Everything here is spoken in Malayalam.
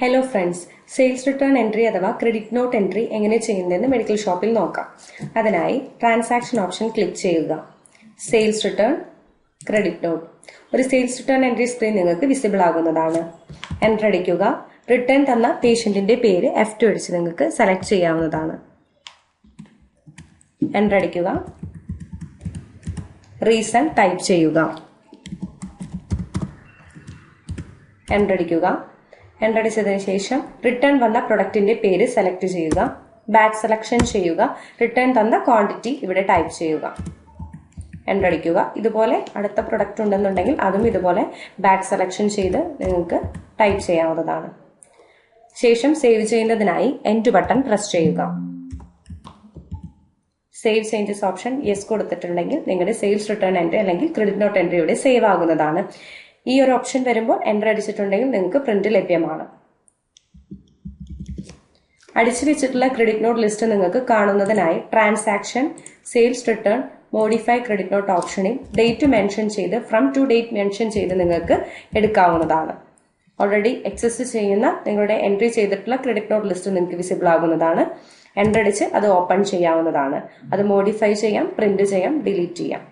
Hello friends, sales return entry അഥവാ ക്രെഡിറ്റ് നോട്ട് എൻട്രി എങ്ങനെ ചെയ്യുന്നതെന്ന് മെഡിക്കൽ ഷോപ്പിൽ നോക്കാം. അതിനായി ട്രാൻസാക്ഷൻ ഓപ്ഷൻ ക്ലിക്ക് ചെയ്യുക. Sales return, credit note. ഒരു സെയിൽസ് റിട്ടേൺ എൻട്രി സ്ക്രീൻ നിങ്ങൾക്ക് വിസിബിൾ ആകുന്നതാണ്. എൻട്രി അടിക്കുക. റിട്ടേൺ തന്ന പേഷ്യന്റിന്റെ പേര് F2 അടിച്ച് നിങ്ങൾക്ക് സെലക്ട് ചെയ്യാവുന്നതാണ്. എൻട്രി അടിക്കുക. റീസൺ ടൈപ്പ് ചെയ്യുക. എൻട്രി അടിക്കുക. എൻട്രി അടിച്ചതിന് ശേഷം റിട്ടേൺ വന്ന പ്രൊഡക്റ്റിന്റെ പേര് സെലക്ട് ചെയ്യുക. ബാച്ച് സെലക്ഷൻ ചെയ്യുക. റിട്ടേൺ തന്ന ക്വാണ്ടിറ്റി ഇവിടെ ടൈപ്പ് ചെയ്യുക. എൻട്രി അടിക്കുക. ഇതുപോലെ അടുത്ത പ്രൊഡക്റ്റ് ഉണ്ടെന്നുണ്ടെങ്കിൽ അതും ഇതുപോലെ ബാച്ച് സെലക്ഷൻ ചെയ്ത് നിങ്ങൾക്ക് ടൈപ്പ് ചെയ്യാവുന്നതാണ്. ശേഷം സേവ് ചെയ്യുന്നതിനായി എൻഡ് ബട്ടൺ പ്രസ് ചെയ്യുക. സേവ് ചേഞ്ചസ് ഓപ്ഷൻ യെസ് കൊടുത്തിട്ടുണ്ടെങ്കിൽ നിങ്ങളുടെ സെയിൽസ് റിട്ടേൺ എൻട്രി അല്ലെങ്കിൽ ക്രെഡിറ്റ് നോട്ട് എൻട്രി ഇവിടെ സേവ് ആകുന്നതാണ്. ഈ ഒരു ഓപ്ഷൻ വരുമ്പോൾ എൻട്രി അടിച്ചിട്ടുണ്ടെങ്കിൽ നിങ്ങൾക്ക് പ്രിന്റ് ലഭ്യമാണ്. അടിച്ചു വെച്ചിട്ടുള്ള ക്രെഡിറ്റ് നോട്ട് ലിസ്റ്റ് നിങ്ങൾക്ക് കാണുന്നതിനായി transaction, sales return, modify credit note ഓപ്ഷനിൽ ഡേറ്റ് മെൻഷൻ ചെയ്ത് ഫ്രം ടു ഡേറ്റ് മെൻഷൻ ചെയ്ത് നിങ്ങൾക്ക് എടുക്കാവുന്നതാണ്. ഓൾറെഡി എക്സിസ്റ്റ് ചെയ്യുന്ന നിങ്ങളുടെ എൻട്രി ചെയ്തിട്ടുള്ള ക്രെഡിറ്റ് നോട്ട് ലിസ്റ്റ് നിങ്ങൾക്ക് വിസിബിൾ ആകുന്നതാണ്. എൻട്രി അടിച്ച് അത് ഓപ്പൺ ചെയ്യാവുന്നതാണ്. അത് മോഡിഫൈ ചെയ്യാം, പ്രിന്റ് ചെയ്യാം, ഡിലീറ്റ് ചെയ്യാം.